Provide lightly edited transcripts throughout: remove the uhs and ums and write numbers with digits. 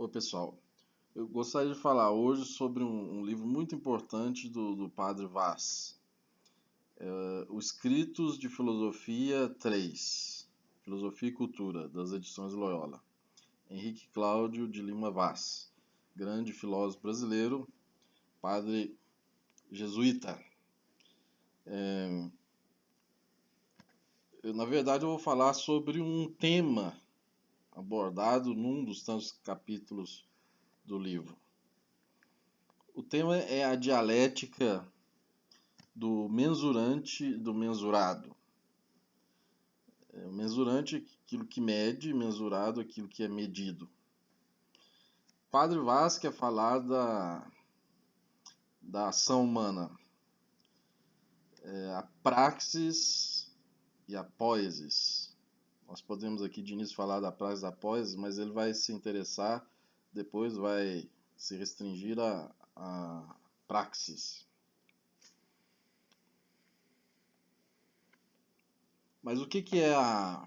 Oi, pessoal. Eu gostaria de falar hoje sobre um livro muito importante do Padre Vaz, Os Escritos de Filosofia 3, Filosofia e Cultura, das edições Loyola. Henrique Cláudio de Lima Vaz, grande filósofo brasileiro, padre jesuíta. Na verdade, eu vou falar sobre um tema abordado num dos tantos capítulos do livro. O tema é a dialética do mensurante e do mensurado. O mensurante é aquilo que mede, mensurado é aquilo que é medido. Padre Vaz quer falar da ação humana, a praxis e a poesis. Nós podemos aqui de início falar da praxis e da poesis, mas ele vai se interessar, depois vai se restringir a praxis. Mas o que é a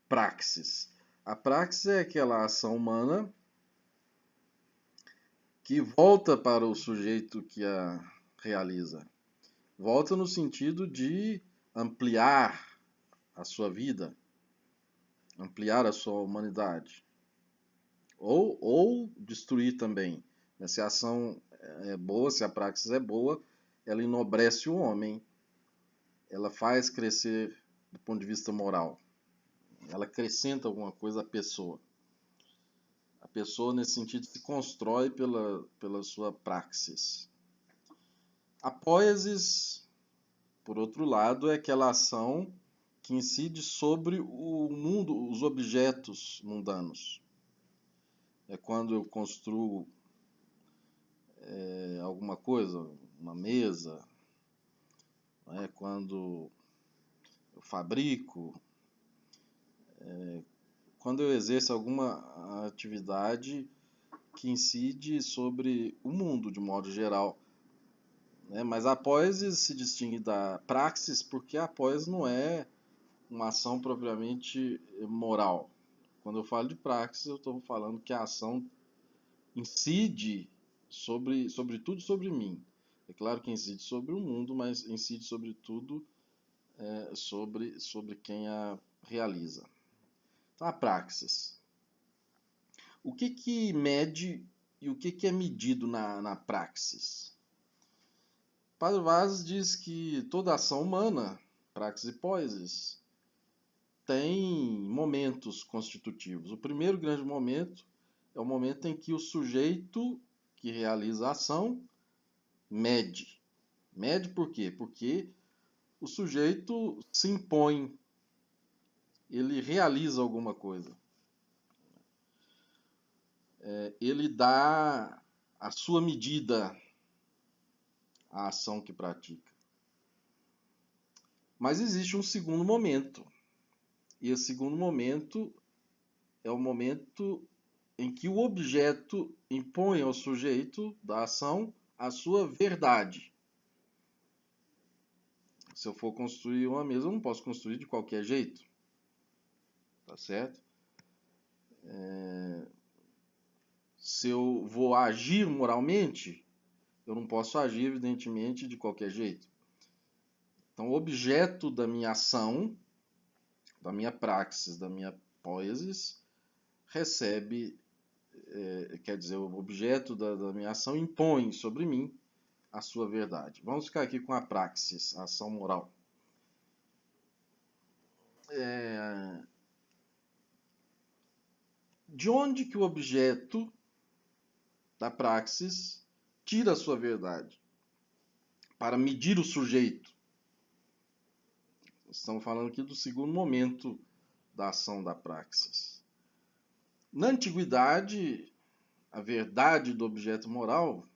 praxis? A praxis é aquela ação humana que volta para o sujeito que a realiza. Volta no sentido de ampliar a sua vida, ampliar a sua humanidade. Ou destruir também. Se a ação é boa, se a praxis é boa, ela enobrece o homem, ela faz crescer do ponto de vista moral, ela acrescenta alguma coisa à pessoa. A pessoa, nesse sentido, se constrói pela sua praxis. A poesis, por outro lado, é aquela ação que incide sobre o mundo, os objetos mundanos. É quando eu construo alguma coisa, uma mesa, é quando eu fabrico, quando eu exerço alguma atividade que incide sobre o mundo de modo geral. Mas a poesis se distingue da praxis porque a poesis não é uma ação propriamente moral. Quando eu falo de praxis, eu estou falando que a ação incide sobretudo sobre mim. É claro que incide sobre o mundo, mas incide sobretudo sobre quem a realiza. Então, a praxis. O que mede e o que é medido na praxis? Padre Vaz diz que toda ação humana, praxis e poesis, tem momentos constitutivos. O primeiro grande momento é o momento em que o sujeito que realiza a ação mede. Mede por quê? Porque o sujeito se impõe, ele realiza alguma coisa. Ele dá a sua medida à ação que pratica. Mas existe um segundo momento. E esse segundo momento é o momento em que o objeto impõe ao sujeito da ação a sua verdade. Se eu for construir uma mesa, eu não posso construir de qualquer jeito. Tá certo? Se eu vou agir moralmente, eu não posso agir, evidentemente, de qualquer jeito. Então, o objeto da minha ação, da minha praxis, da minha poesis, recebe, quer dizer, o objeto da minha ação impõe sobre mim a sua verdade. Vamos ficar aqui com a praxis, a ação moral. De onde que o objeto da praxis tira a sua verdade? Para medir o sujeito. Estamos falando aqui do segundo momento da ação da praxis. Na antiguidade, a verdade do objeto moral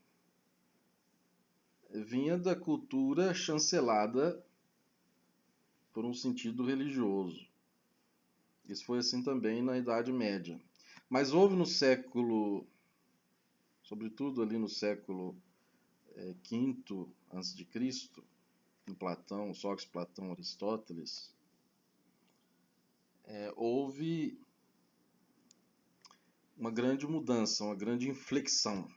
vinha da cultura chancelada por um sentido religioso. Isso foi assim também na Idade Média. Mas houve no século, sobretudo ali no século V a.C., em Platão, Sócrates, Platão, Aristóteles, houve uma grande mudança, uma grande inflexão.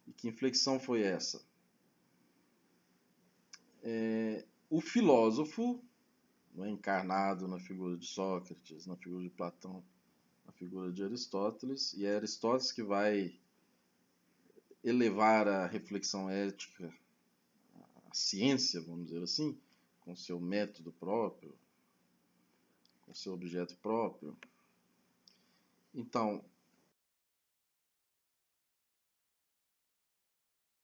E que inflexão foi essa? O filósofo, né, encarnado na figura de Sócrates, na figura de Platão, na figura de Aristóteles, e é Aristóteles que vai elevar a reflexão ética, a ciência, vamos dizer assim, com seu método próprio, com seu objeto próprio. Então,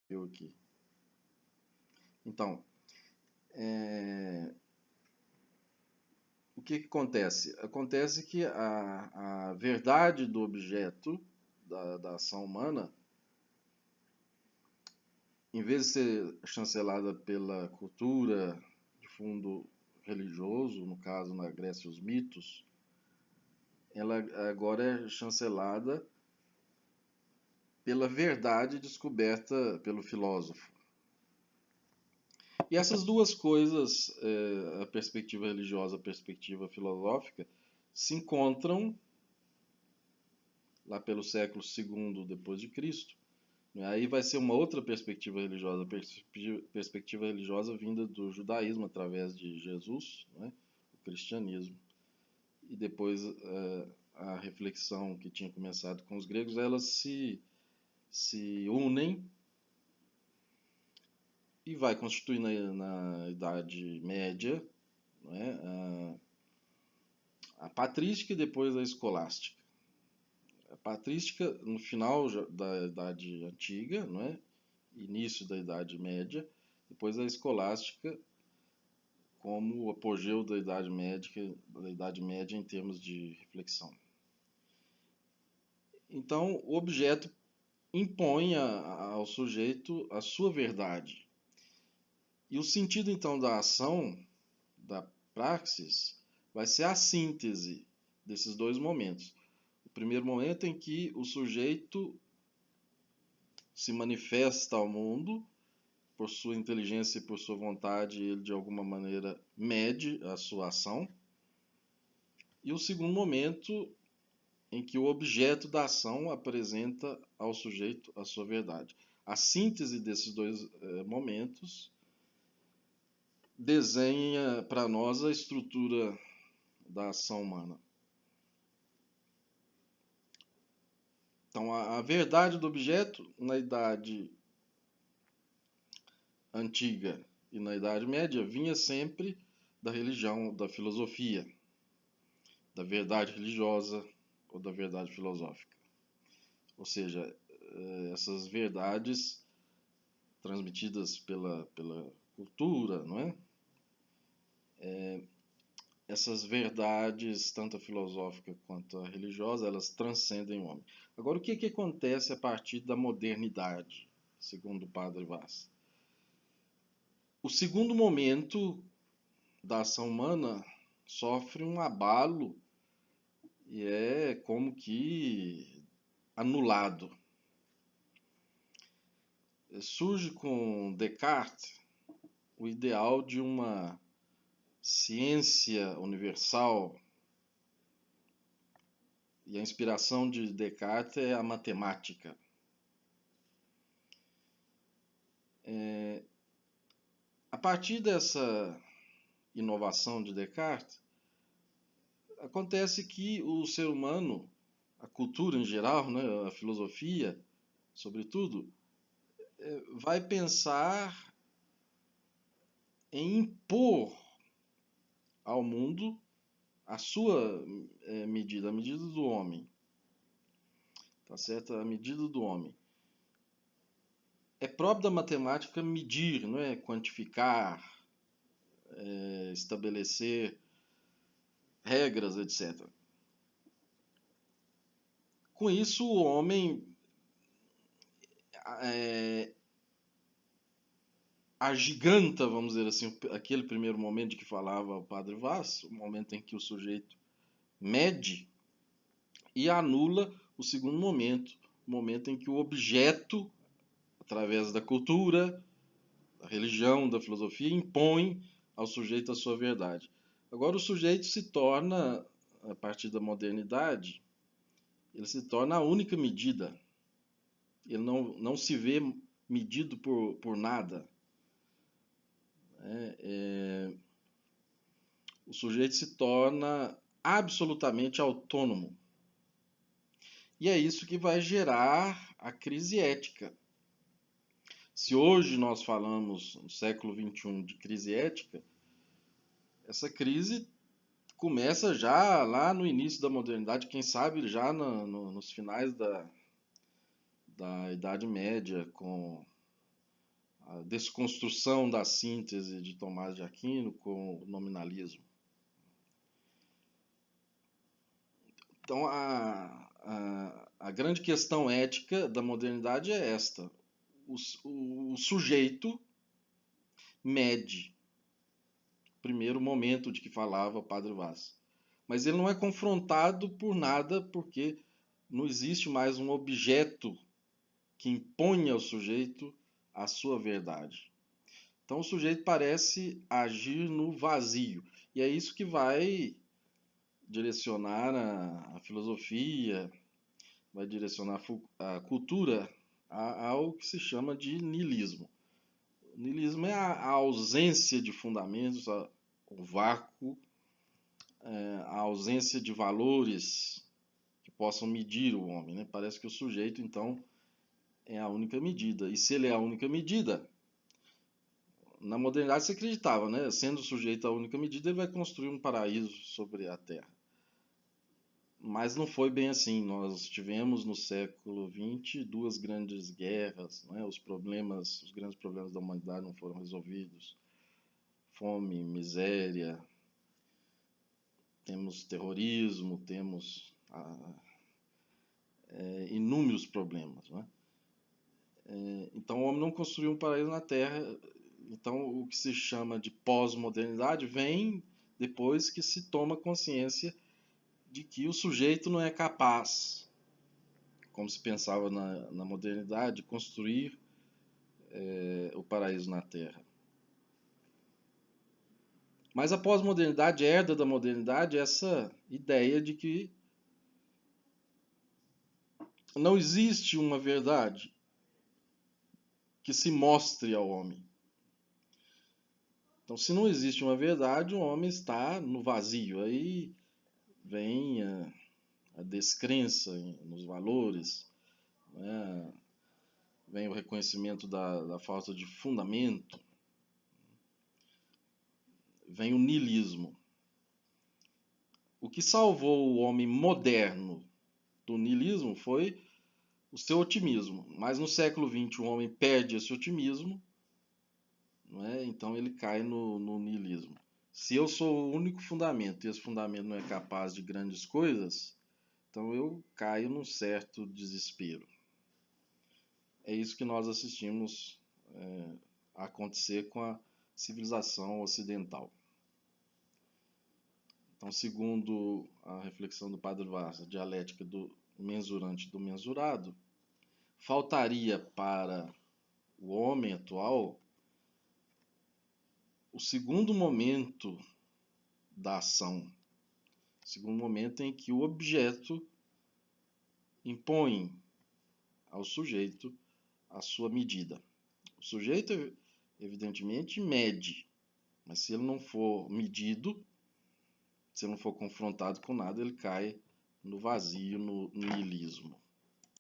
eu aqui. Então, o que acontece? Acontece que a verdade do objeto da ação humana, em vez de ser chancelada pela cultura de fundo religioso, no caso na Grécia os mitos, ela agora é chancelada pela verdade descoberta pelo filósofo. E essas duas coisas, a perspectiva religiosa e a perspectiva filosófica, se encontram lá pelo século II depois de Cristo. Aí vai ser uma outra perspectiva religiosa, a perspectiva religiosa vinda do judaísmo através de Jesus, né, o cristianismo. E depois a reflexão que tinha começado com os gregos, elas se unem e vai constituir na Idade Média, né, a patrística e depois a escolástica. A patrística no final da Idade Antiga, não é? Início da Idade Média, depois a escolástica como o apogeu da Idade Média em termos de reflexão. Então, o objeto impõe ao sujeito a sua verdade. E o sentido, então, da ação, da praxis, vai ser a síntese desses dois momentos. O primeiro momento em que o sujeito se manifesta ao mundo, por sua inteligência e por sua vontade, ele de alguma maneira mede a sua ação. E o segundo momento em que o objeto da ação apresenta ao sujeito a sua verdade. A síntese desses dois momentos desenha para nós a estrutura da ação humana. Então, a verdade do objeto na Idade Antiga e na Idade Média vinha sempre da religião, da filosofia, da verdade religiosa ou da verdade filosófica. Ou seja, essas verdades transmitidas pela cultura, não é? Essas verdades, tanto a filosófica quanto a religiosa, elas transcendem o homem. Agora, o que acontece a partir da modernidade, segundo o Padre Vaz? O segundo momento da ação humana sofre um abalo e é como que anulado. Surge com Descartes o ideal de uma ciência universal, e a inspiração de Descartes é a matemática. A partir dessa inovação de Descartes, acontece que o ser humano, a cultura em geral, né, a filosofia, sobretudo, vai pensar em impor ao mundo a sua medida, a medida do homem. Tá certo? A medida do homem. É próprio da matemática medir, não é? Quantificar, estabelecer regras, etc. Com isso, o homem agiganta, vamos dizer assim, aquele primeiro momento de que falava o Padre Vaz, o momento em que o sujeito mede, e anula o segundo momento, o momento em que o objeto, através da cultura, da religião, da filosofia, impõe ao sujeito a sua verdade. Agora o sujeito se torna, a partir da modernidade, ele se torna a única medida. Ele não se vê medido por nada. O sujeito se torna absolutamente autônomo. E é isso que vai gerar a crise ética. Se hoje nós falamos, no século XXI, de crise ética, essa crise começa já lá no início da modernidade, quem sabe já nos finais da Idade Média, com a desconstrução da síntese de Tomás de Aquino com o nominalismo. Então, a grande questão ética da modernidade é esta. O sujeito mede. Primeiro momento de que falava Padre Vaz. Mas ele não é confrontado por nada, porque não existe mais um objeto que imponha ao sujeito a sua verdade. Então o sujeito parece agir no vazio. E é isso que vai direcionar a filosofia, vai direcionar a cultura ao que se chama de niilismo. O niilismo é a ausência de fundamentos, o vácuo, a ausência de valores que possam medir o homem. Né? Parece que o sujeito, então, é a única medida. E se ele é a única medida, na modernidade se acreditava, né? Sendo o sujeito a única medida, ele vai construir um paraíso sobre a Terra. Mas não foi bem assim. Nós tivemos no século XX duas grandes guerras, né? Os grandes problemas da humanidade não foram resolvidos. Fome, miséria, temos terrorismo, temos inúmeros problemas. Né? Então o homem não construiu um paraíso na Terra. Então o que se chama de pós-modernidade vem depois que se toma consciência de que o sujeito não é capaz, como se pensava na modernidade, de construir o paraíso na Terra. Mas a pós-modernidade herda da modernidade essa ideia de que não existe uma verdade que se mostre ao homem. Então, se não existe uma verdade, o homem está no vazio. Aí vem a descrença nos valores, né? Vem o reconhecimento da falta de fundamento, vem o niilismo. O que salvou o homem moderno do niilismo foi o seu otimismo. Mas no século XX o homem perde esse otimismo, não é? Então ele cai no niilismo. Se eu sou o único fundamento e esse fundamento não é capaz de grandes coisas, então eu caio num certo desespero. É isso que nós assistimos a acontecer com a civilização ocidental. Então, segundo a reflexão do Padre Vaz, a dialética do mensurante e do mensurado, faltaria para o homem atual o segundo momento da ação, o segundo momento em que o objeto impõe ao sujeito a sua medida. O sujeito, evidentemente, mede, mas se ele não for medido, se ele não for confrontado com nada, ele cai no vazio, no niilismo.